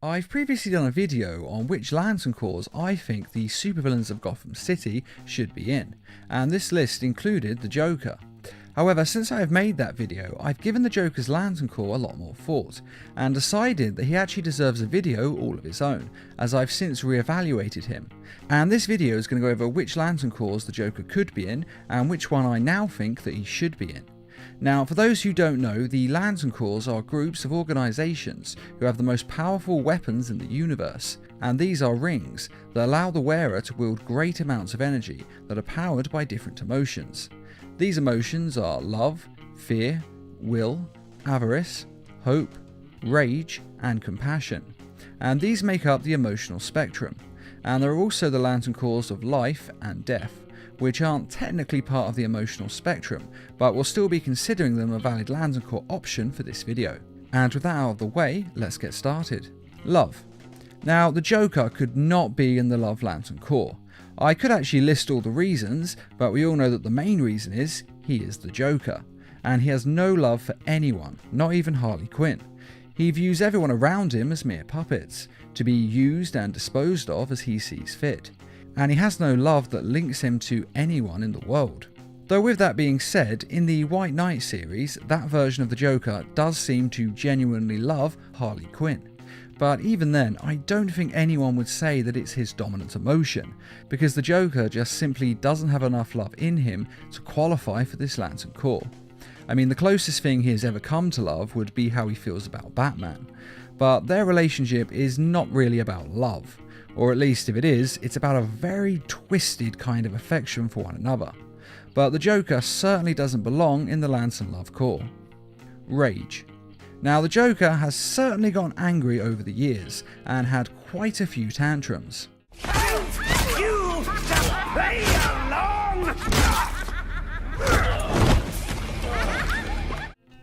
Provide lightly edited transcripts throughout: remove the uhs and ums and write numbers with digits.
I've previously done a video on which Lantern Corps I think the supervillains of Gotham City should be in, and this list included the Joker. However, since I have made that video, I've given the Joker's Lantern Corps a lot more thought, and decided that he actually deserves a video all of his own, as I've since re-evaluated him. And this video is going to go over which Lantern Corps the Joker could be in, and which one I now think that he should be in. Now, for those who don't know, the Lantern Corps are groups of organisations who have the most powerful weapons in the universe, and these are rings that allow the wearer to wield great amounts of energy that are powered by different emotions. These emotions are love, fear, will, avarice, hope, rage, and compassion, and these make up the emotional spectrum. And there are also the Lantern Corps of life and death, which aren't technically part of the emotional spectrum, but we'll still be considering them a valid Lantern Corps option for this video. And with that out of the way, let's get started. Love. Now, the Joker could not be in the Love Lantern Corps. I could actually list all the reasons, but we all know that the main reason is he is the Joker, and he has no love for anyone, not even Harley Quinn. He views everyone around him as mere puppets, to be used and disposed of as he sees fit, and he has no love that links him to anyone in the world. Though with that being said, in the White Knight series, that version of the Joker does seem to genuinely love Harley Quinn. But even then, I don't think anyone would say that it's his dominant emotion, because the Joker just simply doesn't have enough love in him to qualify for this Lantern Corps. I mean, the closest thing he has ever come to love would be how he feels about Batman, but their relationship is not really about love, or at least if it is, it's about a very twisted kind of affection for one another. But the Joker certainly doesn't belong in the Lantern Love Corps. Rage. Now, the Joker has certainly gotten angry over the years, and had quite a few tantrums. You just play along!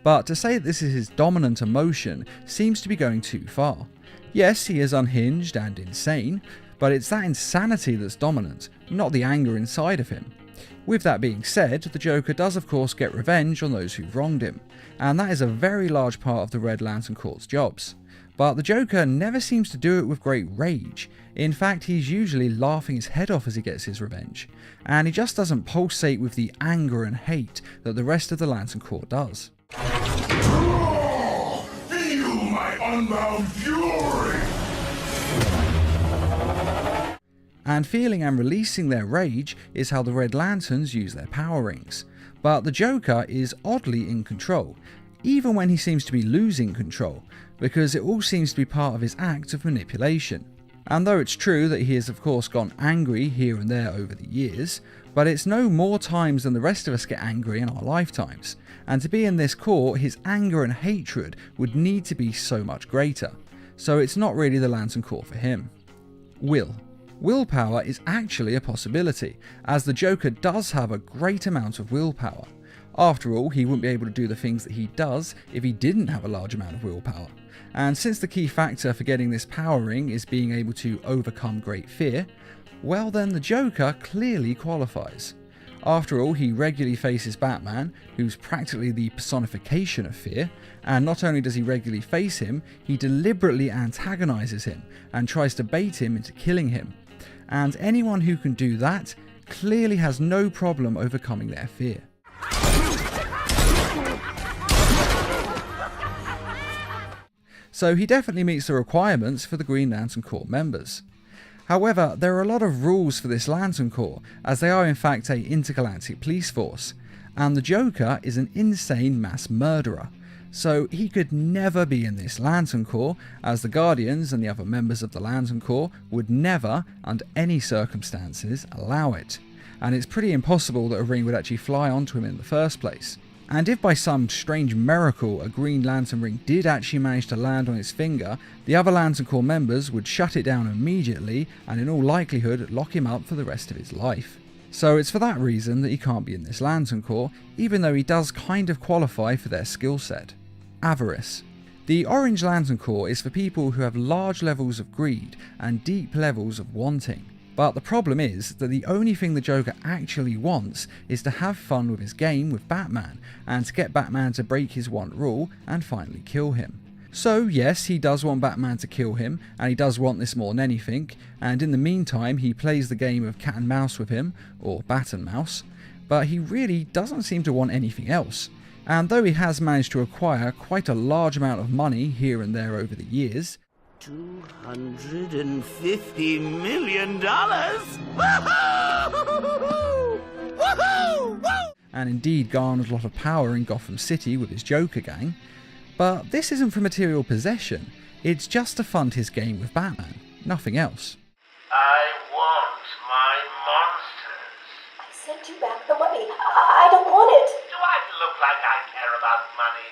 But to say that this is his dominant emotion seems to be going too far. Yes, he is unhinged and insane, but it's that insanity that's dominant, not the anger inside of him. With that being said, the Joker does of course get revenge on those who've wronged him, and that is a very large part of the Red Lantern Corps' jobs. But the Joker never seems to do it with great rage. In fact, he's usually laughing his head off as he gets his revenge, and he just doesn't pulsate with the anger and hate that the rest of the Lantern Corps does. Feel my unbound fury! And feeling and releasing their rage is how the Red Lanterns use their power rings. But the Joker is oddly in control, even when he seems to be losing control, because it all seems to be part of his act of manipulation. And though it's true that he has of course gone angry here and there over the years, but it's no more times than the rest of us get angry in our lifetimes. And to be in this Corps, his anger and hatred would need to be so much greater. So it's not really the Lantern Corps for him. Will. Willpower is actually a possibility, as the Joker does have a great amount of willpower. After all, he wouldn't be able to do the things that he does if he didn't have a large amount of willpower. And since the key factor for getting this power ring is being able to overcome great fear, well then the Joker clearly qualifies. After all, he regularly faces Batman, who's practically the personification of fear, and not only does he regularly face him, he deliberately antagonises him and tries to bait him into killing him. And anyone who can do that clearly has no problem overcoming their fear. So he definitely meets the requirements for the Green Lantern Corps members. However, there are a lot of rules for this Lantern Corps, as they are in fact an intergalactic police force, and the Joker is an insane mass murderer. So he could never be in this Lantern Corps, as the Guardians and the other members of the Lantern Corps would never, under any circumstances, allow it. And it's pretty impossible that a ring would actually fly onto him in the first place. And if by some strange miracle a Green Lantern ring did actually manage to land on his finger, the other Lantern Corps members would shut it down immediately and in all likelihood lock him up for the rest of his life. So it's for that reason that he can't be in this Lantern Corps, even though he does kind of qualify for their skill set. Avarice. The Orange Lantern Corps is for people who have large levels of greed and deep levels of wanting. But the problem is that the only thing the Joker actually wants is to have fun with his game with Batman, and to get Batman to break his one rule and finally kill him. So yes, he does want Batman to kill him, and he does want this more than anything, and in the meantime he plays the game of cat and mouse with him, or bat and mouse, but he really doesn't seem to want anything else. And though he has managed to acquire quite a large amount of money here and there over the years, $250 million? Woohoo! Woohoo! Woo! and indeed garnered a lot of power in Gotham City with his Joker gang, but this isn't for material possession, it's just to fund his game with Batman, nothing else. I want my monsters. I sent you back the money. I don't want it. Do I look like I care about money?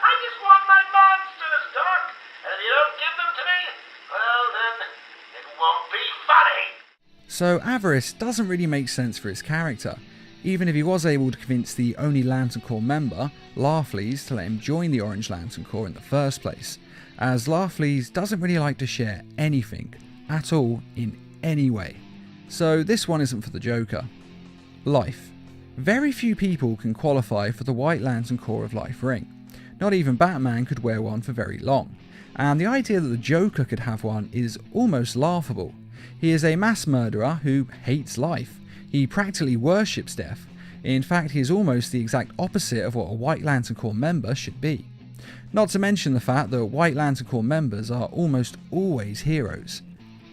I just want my monsters, Doc. And if you don't give them to me, well then, it won't be funny. So avarice doesn't really make sense for his character, even if he was able to convince the only Lantern Corps member, Larfleeze, to let him join the Orange Lantern Corps in the first place, as Larfleeze doesn't really like to share anything at all in any way. So this one isn't for the Joker. Life. Very few people can qualify for the White Lantern Corps of Life ring. Not even Batman could wear one for very long, and the idea that the Joker could have one is almost laughable. He is a mass murderer who hates life. He practically worships death. In fact, he is almost the exact opposite of what a White Lantern Corps member should be. Not to mention the fact that White Lantern Corps members are almost always heroes.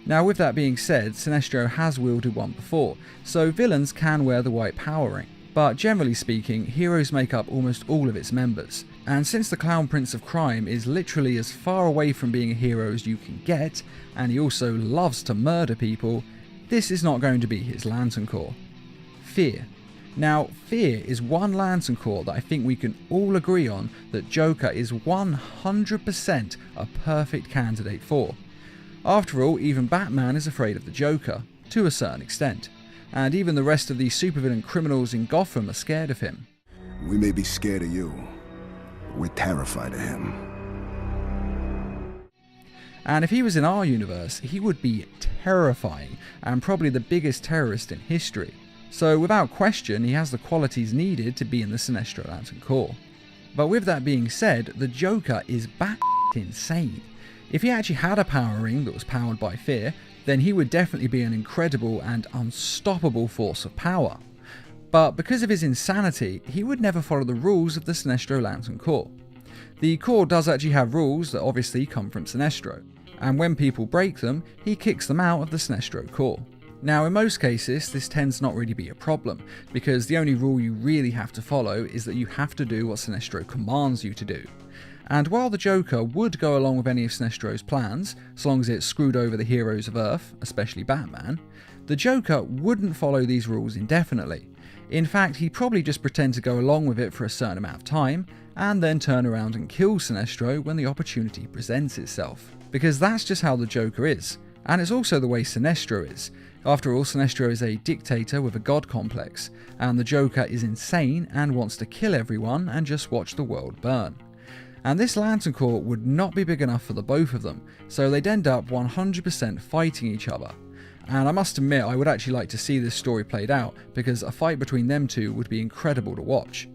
Now with that being said, Sinestro has wielded one before, so villains can wear the white power ring. But generally speaking, heroes make up almost all of its members. And since the Clown Prince of Crime is literally as far away from being a hero as you can get, and he also loves to murder people, this is not going to be his Lantern Corps. Fear. Now, Fear is one Lantern Corps that I think we can all agree on that Joker is 100% a perfect candidate for. After all, even Batman is afraid of the Joker, to a certain extent, and even the rest of the supervillain criminals in Gotham are scared of him. We may be scared of you, but we're terrified of him. And if he was in our universe, he would be terrifying, and probably the biggest terrorist in history. So without question, he has the qualities needed to be in the Sinestro Lantern Corps. But with that being said, the Joker is insane. If he actually had a power ring that was powered by fear, then he would definitely be an incredible and unstoppable force of power. But because of his insanity, he would never follow the rules of the Sinestro Lantern Corps. The Corps does actually have rules that obviously come from Sinestro, and when people break them, he kicks them out of the Sinestro Corps. Now in most cases, this tends not really be a problem, because the only rule you really have to follow is that you have to do what Sinestro commands you to do. And while the Joker would go along with any of Sinestro's plans, so long as it screwed over the heroes of Earth, especially Batman, the Joker wouldn't follow these rules indefinitely. In fact, he'd probably just pretend to go along with it for a certain amount of time, and then turn around and kill Sinestro when the opportunity presents itself. Because that's just how the Joker is, and it's also the way Sinestro is. After all, Sinestro is a dictator with a god complex, and the Joker is insane and wants to kill everyone and just watch the world burn. And this Lantern Corps would not be big enough for the both of them, so they'd end up 100% fighting each other. And I must admit, I would actually like to see this story played out, because a fight between them two would be incredible to watch.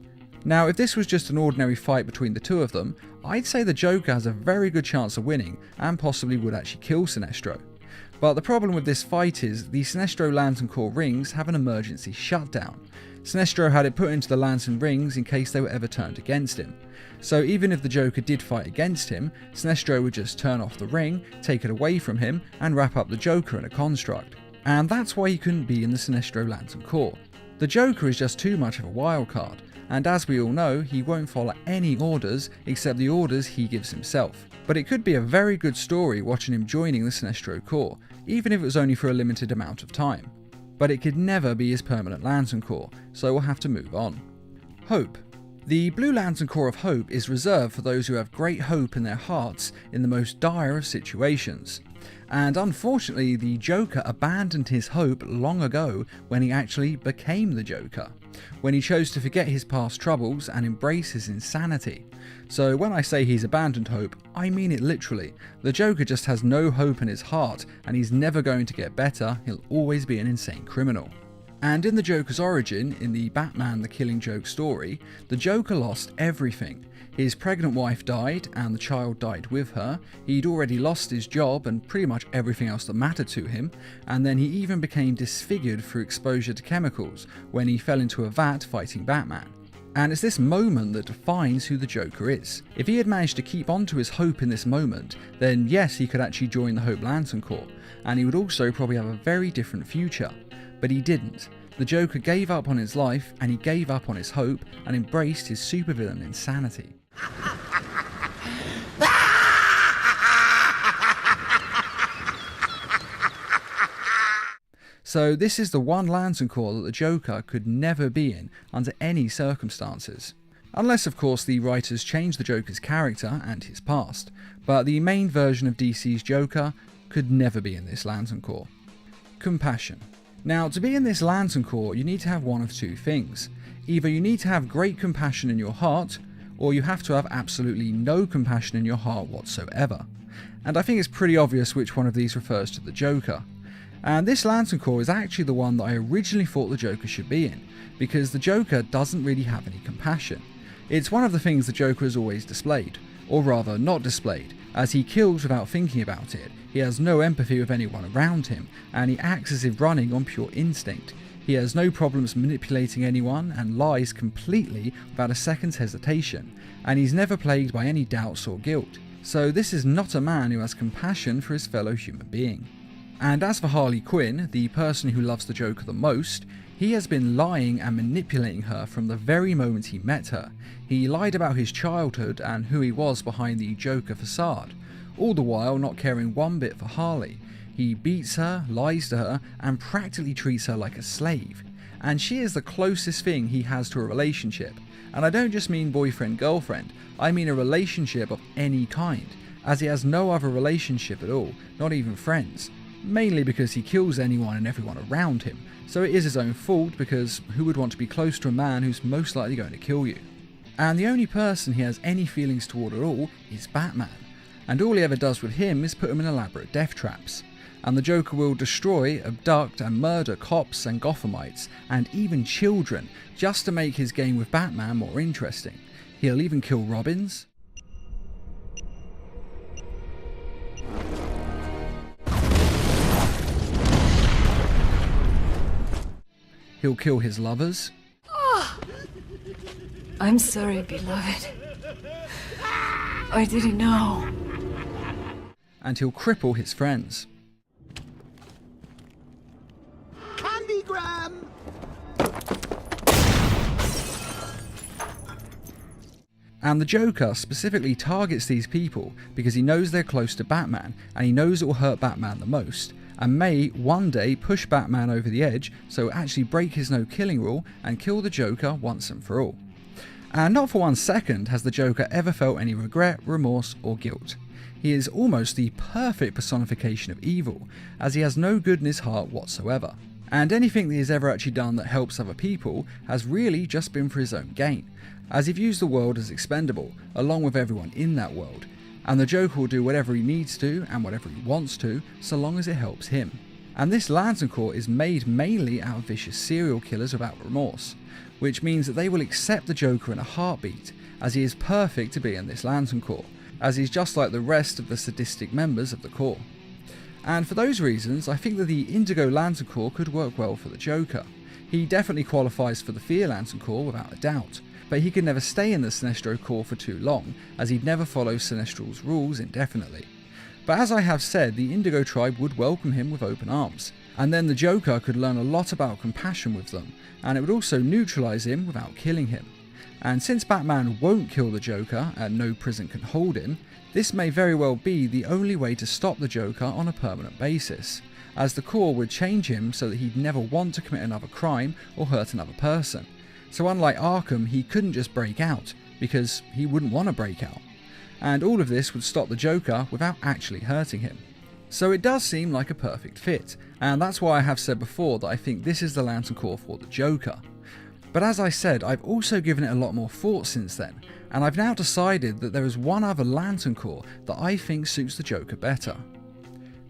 Now, if this was just an ordinary fight between the two of them, I'd say the Joker has a very good chance of winning, and possibly would actually kill Sinestro. But the problem with this fight is, the Sinestro Lantern Corps rings have an emergency shutdown. Sinestro had it put into the Lantern rings in case they were ever turned against him. So even if the Joker did fight against him, Sinestro would just turn off the ring, take it away from him, and wrap up the Joker in a construct. And that's why he couldn't be in the Sinestro Lantern Corps. The Joker is just too much of a wild card, and as we all know, he won't follow any orders except the orders he gives himself. But it could be a very good story watching him joining the Sinestro Corps, even if it was only for a limited amount of time. But it could never be his permanent Lantern Corps, so we'll have to move on. Hope. The Blue Lantern Corps of Hope is reserved for those who have great hope in their hearts in the most dire of situations. And unfortunately, the Joker abandoned his hope long ago when he actually became the Joker, when he chose to forget his past troubles and embrace his insanity. So when I say he's abandoned hope, I mean it literally. The Joker just has no hope in his heart, and he's never going to get better, he'll always be an insane criminal. And in the Joker's origin, in the Batman the Killing Joke story, the Joker lost everything. His pregnant wife died, and the child died with her. He'd already lost his job and pretty much everything else that mattered to him, and then he even became disfigured through exposure to chemicals when he fell into a vat fighting Batman. And it's this moment that defines who the Joker is. If he had managed to keep on to his hope in this moment, then yes, he could actually join the Hope Lantern Corps, and he would also probably have a very different future. But he didn't. The Joker gave up on his life, and he gave up on his hope, and embraced his supervillain insanity. So this is the one Lantern Corps that the Joker could never be in under any circumstances. Unless of course the writers change the Joker's character and his past, but the main version of DC's Joker could never be in this Lantern Corps. Compassion. Now, to be in this Lantern Corps, you need to have one of two things. Either you need to have great compassion in your heart, or you have to have absolutely no compassion in your heart whatsoever. And I think it's pretty obvious which one of these refers to the Joker. And this Lantern Corps is actually the one that I originally thought the Joker should be in, because the Joker doesn't really have any compassion. It's one of the things the Joker has always displayed, or rather not displayed, as he kills without thinking about it. He has no empathy with anyone around him, and he acts as if running on pure instinct. He has no problems manipulating anyone and lies completely without a second's hesitation, and he's never plagued by any doubts or guilt. So this is not a man who has compassion for his fellow human being. And as for Harley Quinn, the person who loves the Joker the most, he has been lying and manipulating her from the very moment he met her. He lied about his childhood and who he was behind the Joker facade, all the while not caring one bit for Harley. He beats her, lies to her, and practically treats her like a slave. And she is the closest thing he has to a relationship. And I don't just mean boyfriend-girlfriend, I mean a relationship of any kind, as he has no other relationship at all, not even friends. Mainly because he kills anyone and everyone around him, so it is his own fault, because who would want to be close to a man who's most likely going to kill you? And the only person he has any feelings toward at all is Batman, and all he ever does with him is put him in elaborate death traps. And the Joker will destroy, abduct and murder cops and Gothamites, and even children, just to make his game with Batman more interesting. He'll even kill Robins, he'll kill his lovers. I'm sorry, beloved. I didn't know. And he'll cripple his friends. Candygram! And the Joker specifically targets these people because he knows they're close to Batman, and he knows it will hurt Batman the most, and may one day push Batman over the edge, so actually break his no-killing rule and kill the Joker once and for all. And not for 1 second has the Joker ever felt any regret, remorse or guilt. He is almost the perfect personification of evil, as he has no good in his heart whatsoever. And anything that he's ever actually done that helps other people has really just been for his own gain, as he views the world as expendable, along with everyone in that world, and the Joker will do whatever he needs to and whatever he wants to, so long as it helps him. And this Lantern Corps is made mainly out of vicious serial killers without remorse, which means that they will accept the Joker in a heartbeat, as he is perfect to be in this Lantern Corps, as he's just like the rest of the sadistic members of the Corps. And for those reasons, I think that the Indigo Lantern Corps could work well for the Joker. He definitely qualifies for the Fear Lantern Corps without a doubt, but he could never stay in the Sinestro Corps for too long, as he'd never follow Sinestro's rules indefinitely. But as I have said, the Indigo Tribe would welcome him with open arms, and then the Joker could learn a lot about compassion with them, and it would also neutralise him without killing him. And since Batman won't kill the Joker and no prison can hold him, this may very well be the only way to stop the Joker on a permanent basis, as the Corps would change him so that he'd never want to commit another crime or hurt another person. So unlike Arkham, he couldn't just break out, because he wouldn't want to break out. And all of this would stop the Joker without actually hurting him. So it does seem like a perfect fit, and that's why I have said before that I think this is the Lantern Corps for the Joker. But as I said, I've also given it a lot more thought since then, and I've now decided that there is one other Lantern Corps that I think suits the Joker better.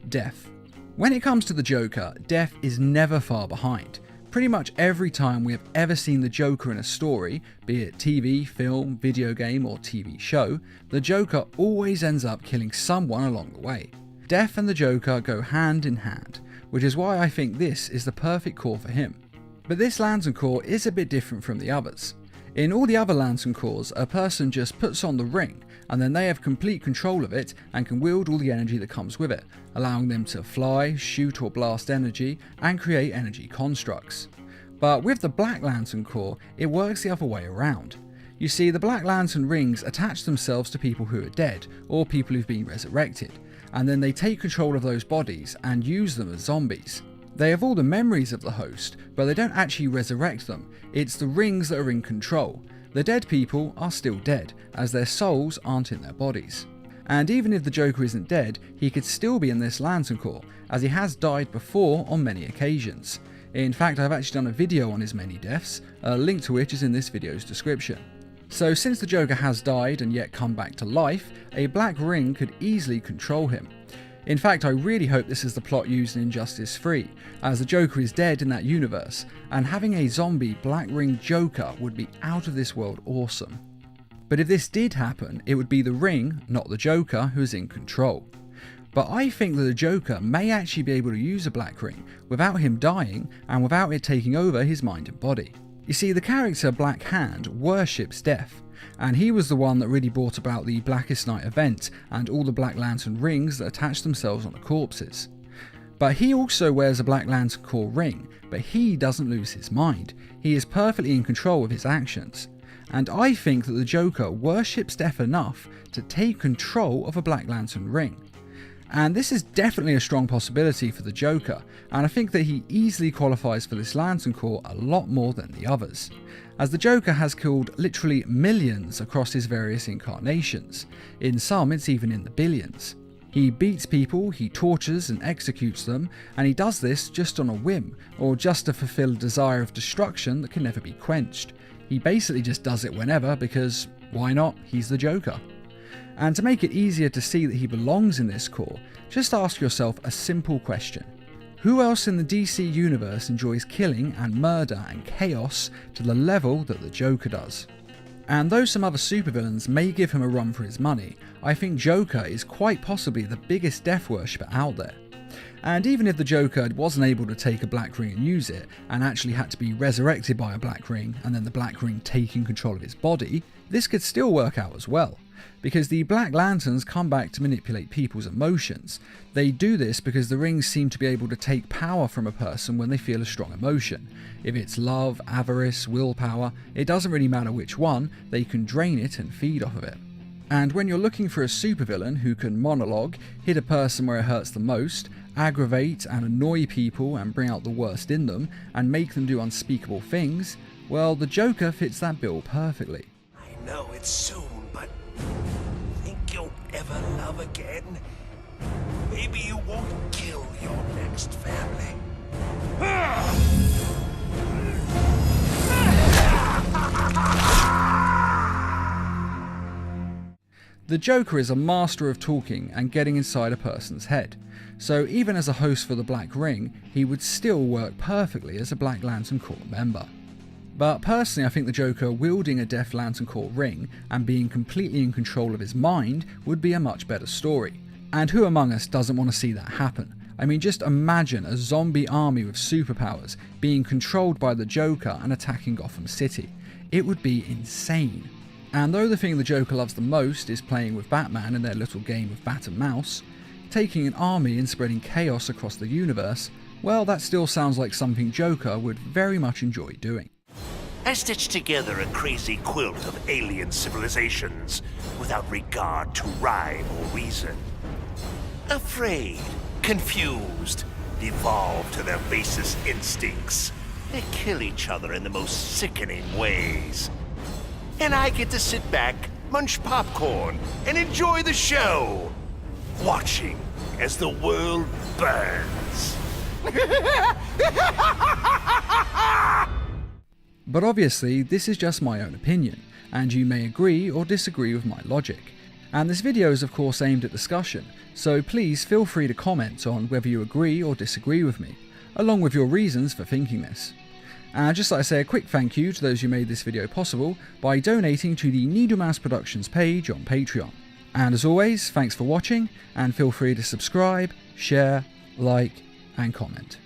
Death. When it comes to the Joker, Death is never far behind, Pretty much every time we have ever seen the Joker in a story, be it TV, film, video game or TV show, the Joker always ends up killing someone along the way. Death and the Joker go hand in hand, which is why I think this is the perfect core for him. But this Lantern Core is a bit different from the others. In all the other Lantern Cores, a person just puts on the ring and then they have complete control of it and can wield all the energy that comes with it, allowing them to fly, shoot or blast energy and create energy constructs. But with the Black Lantern Core, it works the other way around. You see, the Black Lantern rings attach themselves to people who are dead or people who've been resurrected, and then they take control of those bodies and use them as zombies. They have all the memories of the host, but they don't actually resurrect them. It's the rings that are in control. The dead people are still dead, as their souls aren't in their bodies. And even if the Joker isn't dead, he could still be in this Lantern Core, as he has died before on many occasions. In fact, I've actually done a video on his many deaths, a link to which is in this video's description. So since the Joker has died and yet come back to life, a black ring could easily control him. In fact, I really hope this is the plot used in Injustice 3, as the Joker is dead in that universe, and having a zombie Black Ring Joker would be out of this world awesome. But if this did happen, it would be the ring, not the Joker, who is in control. But I think that the Joker may actually be able to use a black ring without him dying and without it taking over his mind and body. You see, the character Black Hand worships death, and he was the one that really brought about the Blackest Night event and all the Black Lantern rings that attach themselves on the corpses. But he also wears a Black Lantern Core ring, but he doesn't lose his mind. He is perfectly in control of his actions. And I think that the Joker worships death enough to take control of a Black Lantern ring. And this is definitely a strong possibility for the Joker, and I think that he easily qualifies for this Lantern Core a lot more than the others, as the Joker has killed literally millions across his various incarnations. In some, it's even in the billions. He beats people, he tortures and executes them, and he does this just on a whim, or just to fulfill a desire of destruction that can never be quenched. He basically just does it whenever because, why not, he's the Joker. And to make it easier to see that he belongs in this core, just ask yourself a simple question. Who else in the DC universe enjoys killing and murder and chaos to the level that the Joker does? And though some other supervillains may give him a run for his money, I think Joker is quite possibly the biggest death worshipper out there. And even if the Joker wasn't able to take a black ring and use it, and actually had to be resurrected by a black ring and then the black ring taking control of his body, this could still work out as well. Because the Black Lanterns come back to manipulate people's emotions. They do this because the rings seem to be able to take power from a person when they feel a strong emotion. If it's love, avarice, willpower, it doesn't really matter which one, they can drain it and feed off of it. And when you're looking for a supervillain who can monologue, hit a person where it hurts the most, aggravate and annoy people and bring out the worst in them, and make them do unspeakable things, well, the Joker fits that bill perfectly. I know it's soon, but think you'll ever love again? Maybe you won't kill your next family. The Joker is a master of talking and getting inside a person's head, so even as a host for the Black Ring, he would still work perfectly as a Black Lantern Corps member. But personally, I think the Joker wielding a Death Lantern Corps ring and being completely in control of his mind would be a much better story. And who among us doesn't want to see that happen? I mean, just imagine a zombie army with superpowers being controlled by the Joker and attacking Gotham City. It would be insane. And though the thing the Joker loves the most is playing with Batman in their little game of bat and mouse, taking an army and spreading chaos across the universe, well, that still sounds like something Joker would very much enjoy doing. I stitched together a crazy quilt of alien civilizations without regard to rhyme or reason. Afraid, confused, devolved to their basest instincts. They kill each other in the most sickening ways. And I get to sit back, munch popcorn, and enjoy the show, watching as the world burns. But obviously, this is just my own opinion, and you may agree or disagree with my logic. And this video is of course aimed at discussion, so please feel free to comment on whether you agree or disagree with me, along with your reasons for thinking this. And just like I say, a quick thank you to those who made this video possible by donating to the Needlemouse Productions page on Patreon. And as always, thanks for watching, and feel free to subscribe, share, like, and comment.